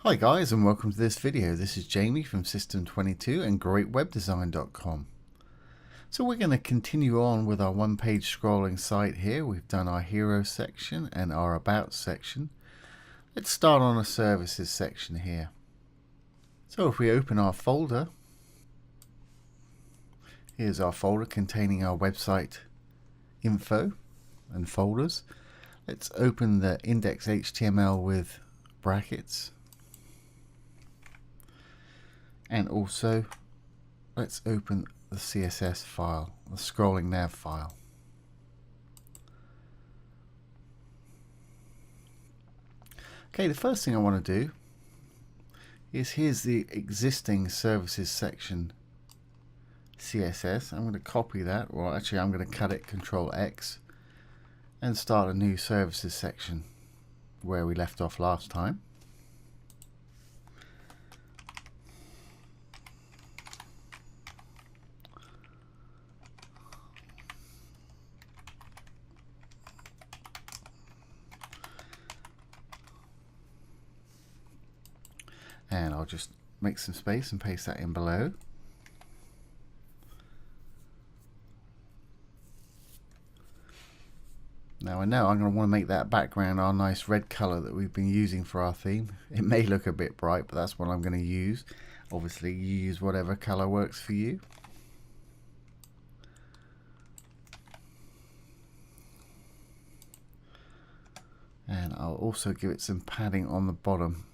Hi guys, and welcome to this video. This is Jamie from System22 and GreatWebDesign.com. So we're going to continue on with our one-page scrolling site here. We've done our Hero section and our About section. Let's start on a Services section here. So if we open our folder, here's our folder containing our website info and folders. Let's open the index.html with brackets. And also, let's open the CSS file, the scrolling nav file. Okay, the first thing I want to do is here's the existing services section CSS. I'm going to copy that, or actually I'm going to cut it, Control X, and start a new services section where we left off last time. And I'll just make some space and paste that in below. Now I know I'm going to want to make that background our nice red color that we've been using for our theme. It may look a bit bright, but that's what I'm going to use. Obviously you use whatever color works for you. And I'll also give it some padding on the bottom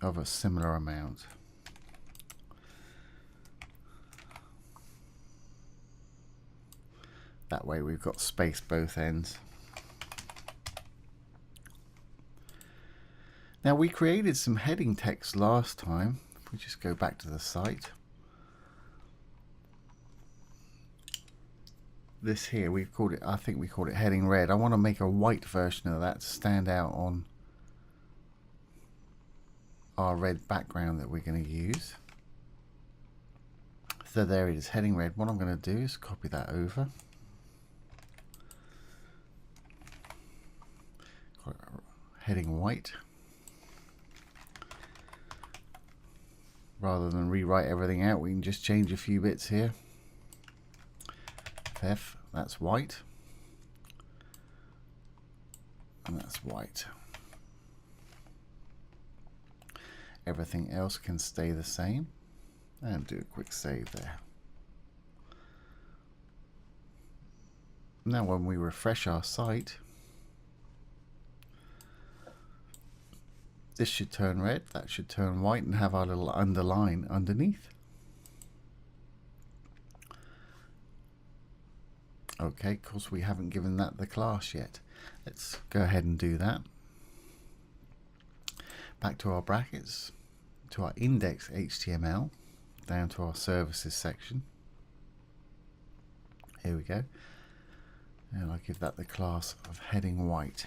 of a similar amount. That way we've got space both ends. Now we created some heading text last time. If we just go back to the site. This here, we've called it, I think we called it heading red. I want to make a white version of that to stand out on our red background that we're going to use. So there it is, heading red. What I'm going to do is copy that over. Heading white. Rather than rewrite everything out, we can just change a few bits here. F, that's white. And that's white. Everything else can stay the same. And do a quick save there. Now when we refresh our site, this should turn red, that should turn white, and have our little underline underneath. Okay, of course we haven't given that the class yet. Let's go ahead and do that. Back to our brackets, to our index.html, down to our services section. Here we go. And I'll give that the class of heading white.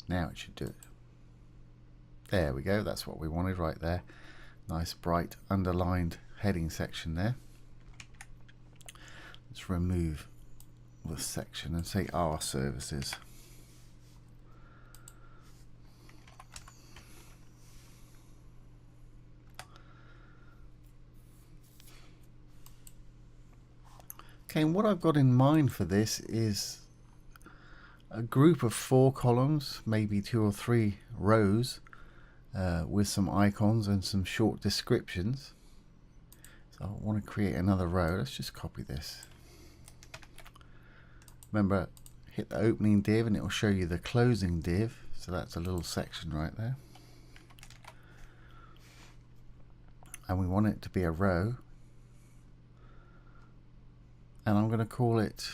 Now it should do it. There we go, that's what we wanted right there. Nice bright underlined heading section there. Let's remove the section and say our services. Okay, and what I've got in mind for this is a group of 4 columns, maybe 2 or 3 rows, with some icons and some short descriptions. So I want to create another row. Let's just copy this. Remember, hit the opening div and it will show you the closing div. So that's a little section right there. And we want it to be a row. And I'm going to call it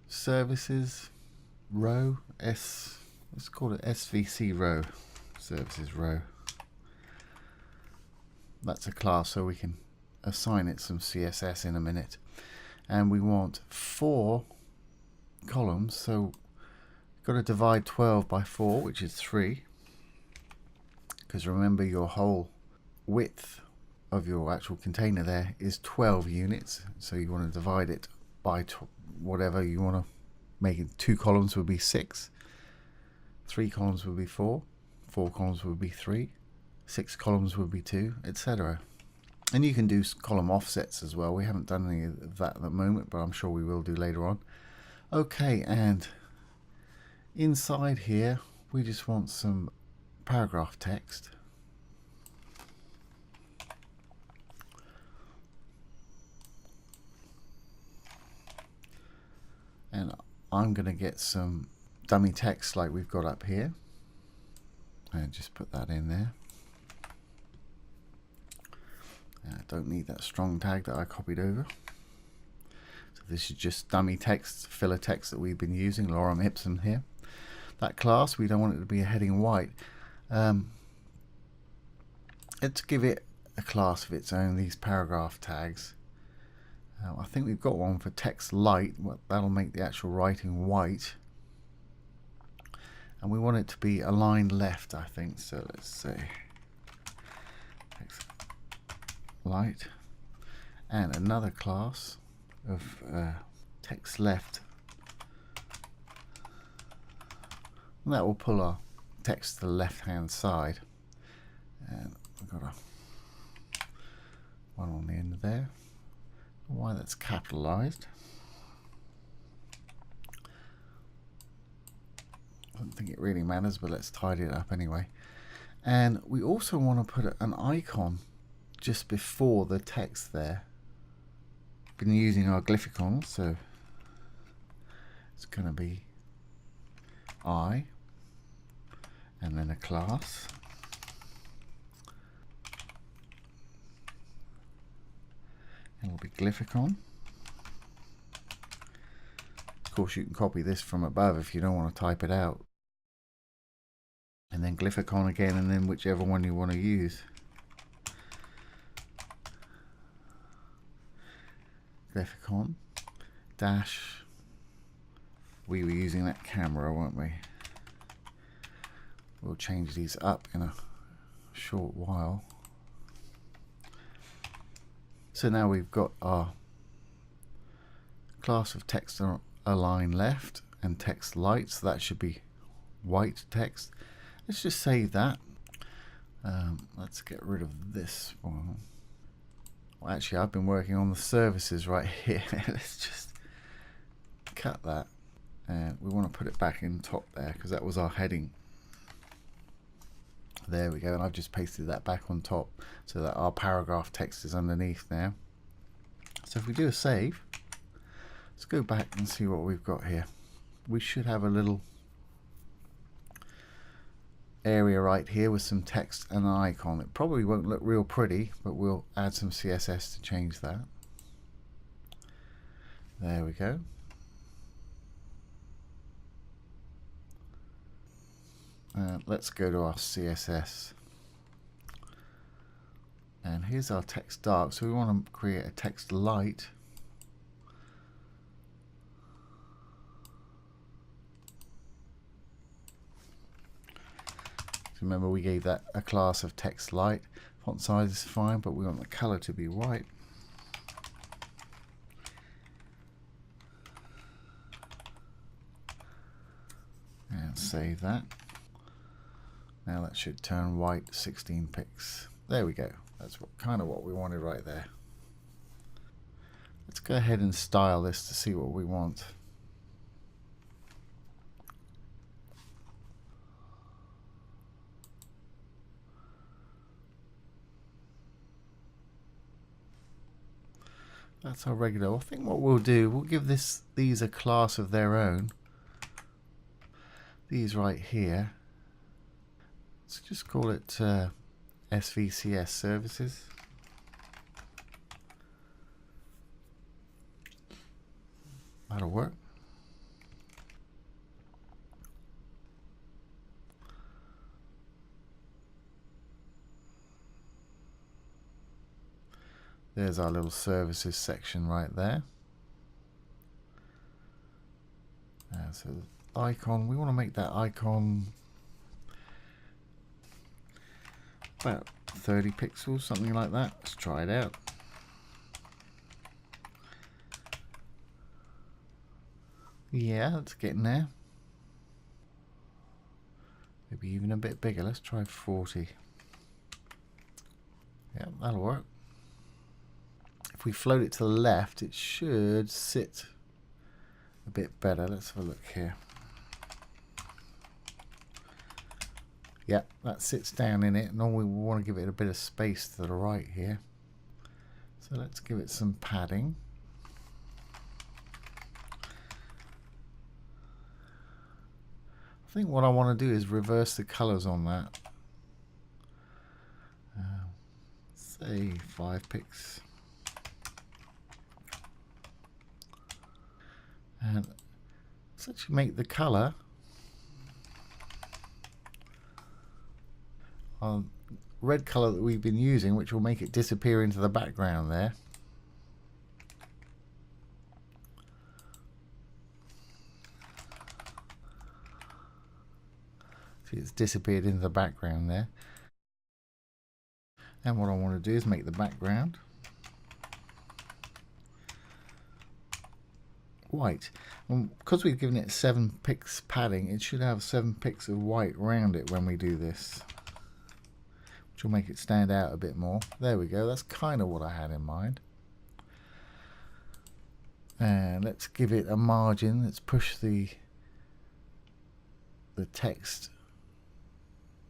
services row S. Let's call it SVC row, services row. That's a class, so we can assign it some CSS in a minute. And we want 4 columns, so Got to divide 12 by 4, which is 3. Because remember, your whole width of your actual container there is 12 units. So you want to divide it by whatever you want to make it. 2 columns would be 6. 3 columns would be 4. 4 columns would be 3. 6 columns would be 2, etc. And you can do column offsets as well. We haven't done any of that at the moment, but I'm sure we will do later on. Okay, and inside here we just want some paragraph text. And I'm going to get some dummy text like we've got up here and just put that in there. I don't need that strong tag that I copied over. So this is just dummy text, filler text that we've been using, lorem ipsum here. That class, we don't want it to be a heading white. Let's give it a class of its own, these paragraph tags. I think we've got one for text light. Well, that'll make the actual writing white. And we want it to be aligned left, I think. So let's say text light. And another class of text left. And that will pull our text to the left hand side. And we've got one on the end there. Why that's capitalized. I don't think it really matters, but let's tidy it up anyway. And we also want to put an icon just before the text there. Been using our glyphicons, so it's going to be I and then a class. And will be glyphicon. Of course, you can copy this from above if you don't want to type it out. And then glyphicon again, and then whichever one you want to use. Glyphicon dash. We were using that camera, weren't we? We'll change these up in a short while. So now we've got our class of text align left and text light, so that should be white text. Let's just save that. Let's get rid of this one. Well, actually, I've been working on the services right here. Let's just cut that. And we want to put it back in top there because that was our heading. There we go, and I've just pasted that back on top so that our paragraph text is underneath now. So if we do a save, let's go back and see what we've got here. We should have a little area right here with some text and an icon. It probably won't look real pretty, but we'll add some CSS to change that. There we go. Let's go to our CSS. And here's our text dark. So we want to create a text light. So remember, we gave that a class of text light. Font size is fine, but we want the color to be white. And save that. Now that should turn white 16 pixels. There we go. That's kind of what we wanted right there. Let's go ahead and style this to see what we want. That's our regular. I think what we'll do, we'll give these a class of their own. These right here. Let's just call it SVCS services. That'll work. There's our little services section right there. So icon, we want to make that icon about 30 pixels, something like that. Let's try it out. Yeah, it's getting there. Maybe even a bit bigger. Let's try 40. Yeah, that'll work. If we float it to the left, it should sit a bit better. Let's have a look here. Yeah, that sits down in it. Normally we want to give it a bit of space to the right here. So let's give it some padding. I think what I want to do is reverse the colors on that. Say 5 pixels. And let's actually make the color red color that we've been using, which will make it disappear into the background there. See, it's disappeared into the background there. And what I want to do is make the background white. And because we've given it 7 pixels padding, it should have 7 pixels of white around it when we do this, which will make it stand out a bit more. There we go. That's kind of what I had in mind. And let's give it a margin. Let's push the text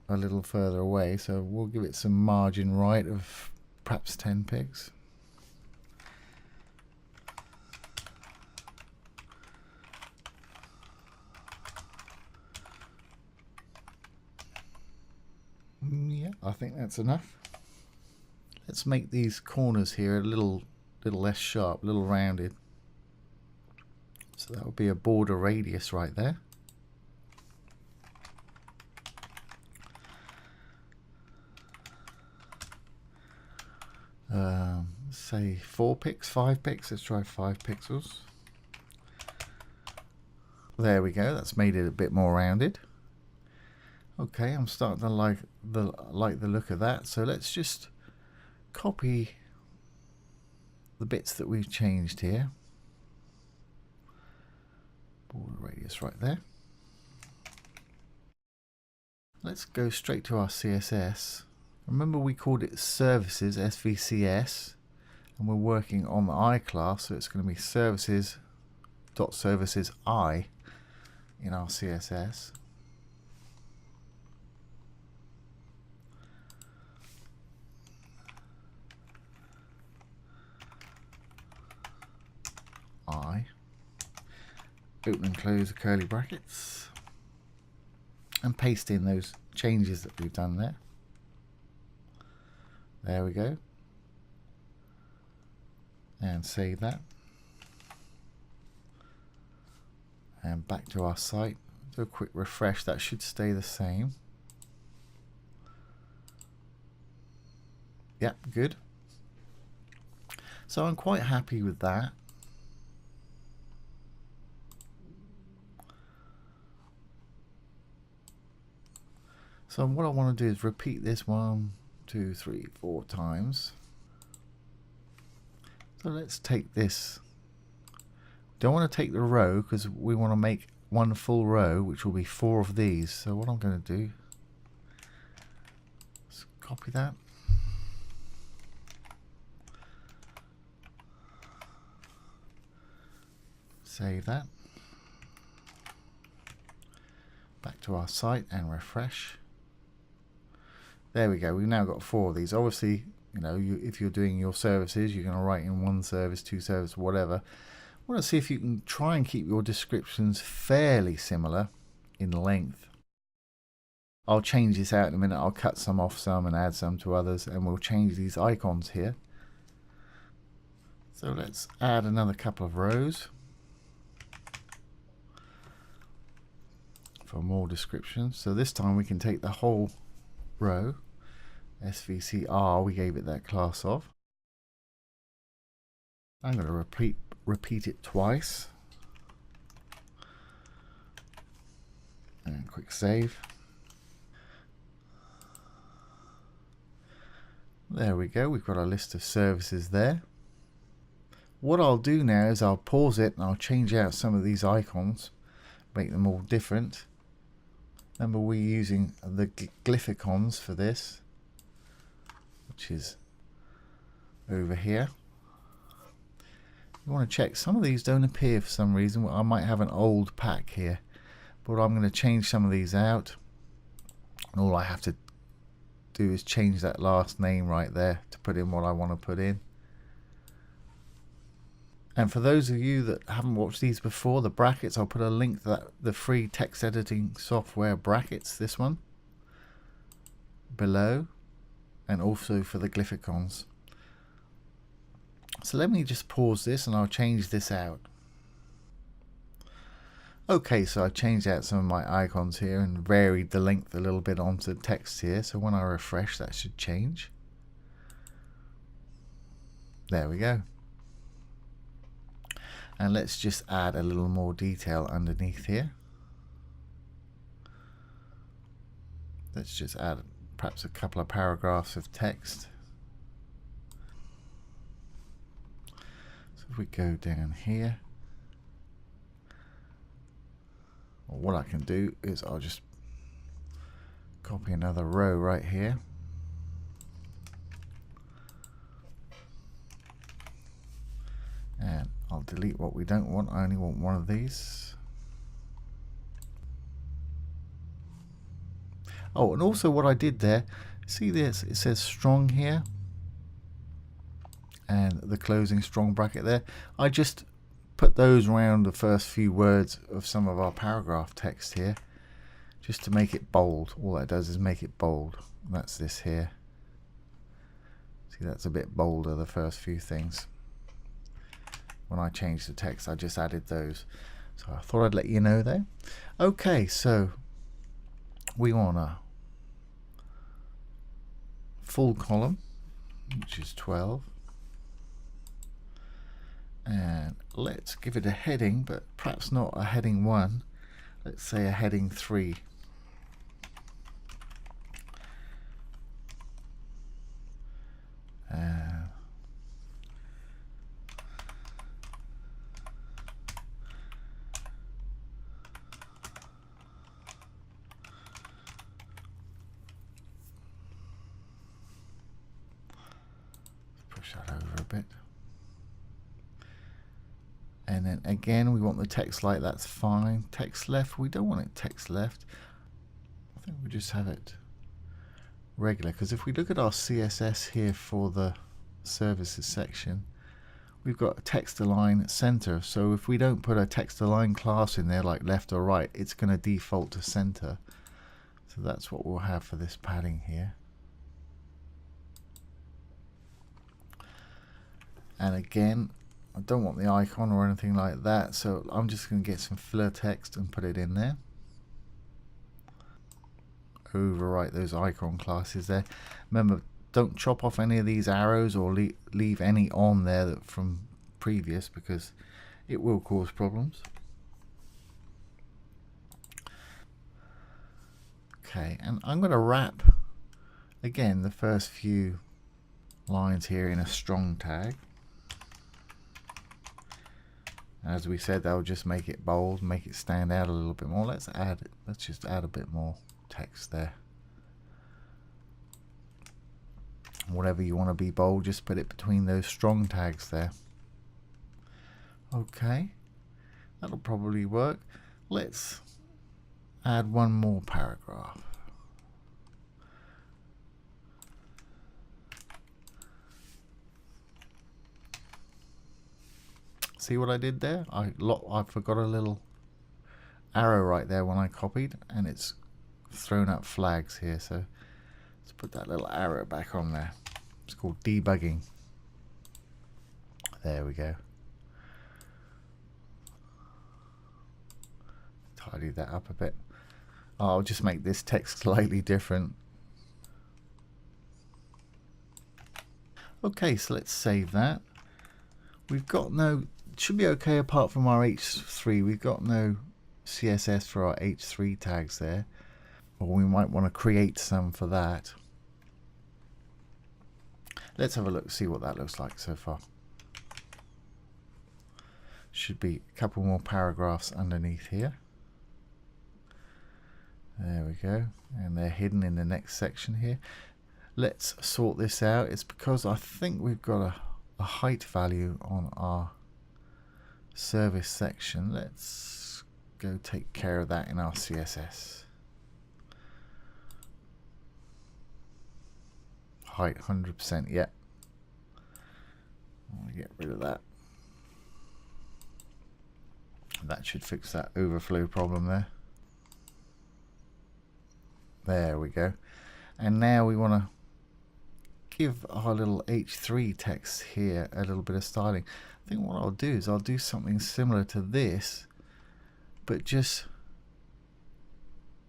a little further away, so we'll give it some margin right of perhaps 10 pixels. Yeah, I think that's enough. Let's make these corners here a little less sharp, a little rounded. So that would be a border radius right there. Say 4 pixels, 5 pixels. Let's try 5 pixels. There we go. That's made it a bit more rounded. Okay, I'm starting to like the look of that. So let's just copy the bits that we've changed here. Border radius right there. Let's go straight to our CSS. Remember we called it services, SVCS, and we're working on the I class, so it's going to be services.services I in our CSS. I. Open and close the curly brackets. And paste in those changes that we've done there. There we go. And save that. And back to our site. Do a quick refresh. That should stay the same. Yep, good. So I'm quite happy with that. So what I want to do is repeat this 1, 2, 3, 4 times. So let's take this. Don't want to take the row because we want to make one full row, which will be 4 of these. So what I'm going to do is copy that. Save that. Back to our site and refresh. There we go. We've now got 4 of these. Obviously, you know, if you're doing your services, you're going to write in 1 service, 2 service, whatever. I want to see if you can try and keep your descriptions fairly similar in length. I'll change this out in a minute. I'll cut some off some and add some to others, and we'll change these icons here. So let's add another couple of rows for more descriptions. So this time we can take the whole row. SVCR, we gave it that class of. I'm going to repeat it twice. And quick save. There we go, we've got our list of services there. What I'll do now is I'll pause it and I'll change out some of these icons, make them all different. Remember, we're using the glyphicons for this, which is over here. You want to check, some of these don't appear for some reason. I might have an old pack here, but I'm going to change some of these out, and all I have to do is change that last name right there to put in what I want to put in. And for those of you that haven't watched these before, the brackets, I'll put a link to that, the free text editing software brackets, this one, below, and also for the glyphicons. So let me just pause this and I'll change this out. Okay, so I changed out some of my icons here and varied the length a little bit onto the text here. So when I refresh, that should change. There we go. And let's just add a little more detail underneath here. Let's just add perhaps a couple of paragraphs of text. So if we go down here, what I can do is I'll just copy another row right here. And I'll delete what we don't want. I only want one of these. Oh, and also what I did there, see this, it says strong here, and the closing strong bracket there. I just put those around the first few words of some of our paragraph text here, just to make it bold. All that does is make it bold. That's this here. See, that's a bit bolder, the first few things. When I changed the text, I just added those. So I thought I'd let you know there. Okay, so we want a full column, which is 12. And let's give it a heading, but perhaps not a heading 1. Let's say a heading 3. Push that over a bit. And then again, we want the text light, that's fine. Text left, we don't want it text left. I think we just have it regular, because if we look at our CSS here for the services section, we've got a text align center. So if we don't put a text align class in there like left or right, it's going to default to center. So that's what we'll have for this padding here. And again, I don't want the icon or anything like that, so I'm just going to get some filler text and put it in there. Overwrite those icon classes there. Remember, don't chop off any of these arrows or leave any on there that from previous, because it will cause problems. Okay, and I'm going to wrap again the first few lines here in a strong tag. As we said, that'll just make it bold, make it stand out a little bit more. Let's just add a bit more text there. Whatever you want to be bold, just put it between those strong tags there. Okay, that'll probably work. Let's add one more paragraph. See what I did there? I forgot a little arrow right there when I copied, and it's thrown up flags here. So let's put that little arrow back on there. It's called debugging. There we go. Tidy that up a bit. I'll just make this text slightly different. Okay, so let's save that. We've got no, it should be okay apart from our H3. We've got no CSS for our H3 tags there, or we might want to create some for that. Let's have a look, see what that looks like so far. Should be a couple more paragraphs underneath here. There we go, and they're hidden in the next section here. Let's sort this out. It's because I think we've got a height value on our service section. Let's go take care of that in our CSS. Height 100%, yeah. I'll get rid of that. That should fix that overflow problem there. There we go. And now we want to give our little H3 text here a little bit of styling. I think what I'll do is I'll do something similar to this, but just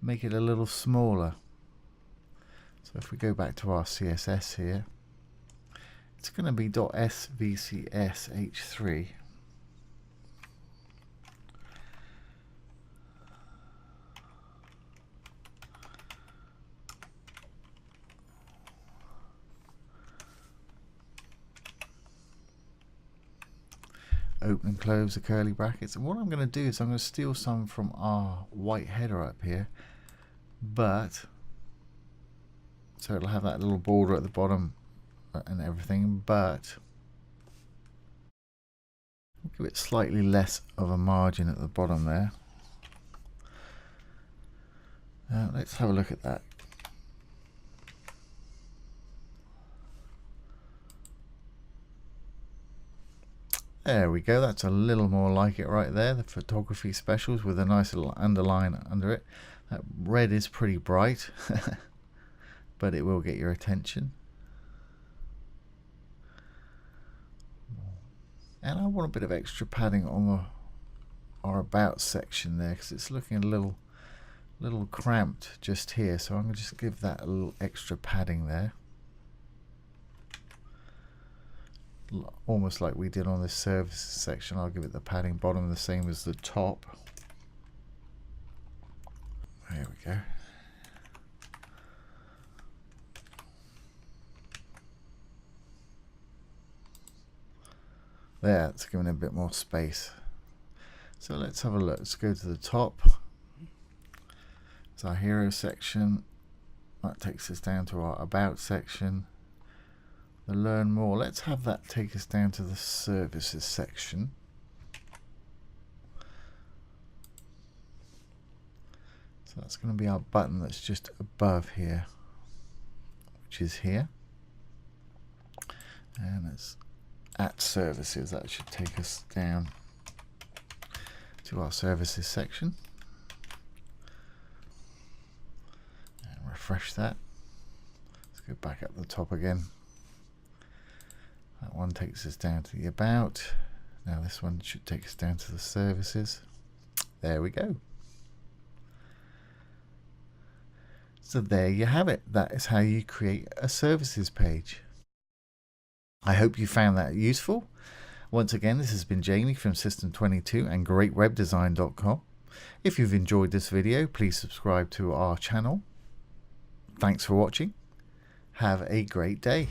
make it a little smaller. So if we go back to our CSS here, it's going to be .svcs_h3. Open and close the curly brackets, and what I'm going to do is I'm going to steal some from our white header up here, but so it'll have that little border at the bottom and everything, but I'll give it slightly less of a margin at the bottom there. Let's have a look at that. There we go, that's a little more like it right there, the photography specials with a nice little underline under it. That red is pretty bright, but it will get your attention. And I want a bit of extra padding on our about section there, because it's looking a little cramped just here, so I'm going to just give that a little extra padding there. Almost like we did on this services section. I'll give it the padding bottom the same as the top. There we go. There, it's giving it a bit more space. So let's have a look. Let's go to the top. It's our hero section. That takes us down to our about section. The learn more. Let's have that take us down to the services section. So that's going to be our button that's just above here, which is here. And it's at services. That should take us down to our services section. And refresh that. Let's go back up the top again. That one takes us down to the about. Now this one should take us down to the services. There we go. So there you have it. That is how you create a services page. I hope you found that useful. Once again, this has been Jamie from System22 and GreatWebDesign.com. If you've enjoyed this video, please subscribe to our channel. Thanks for watching. Have a great day.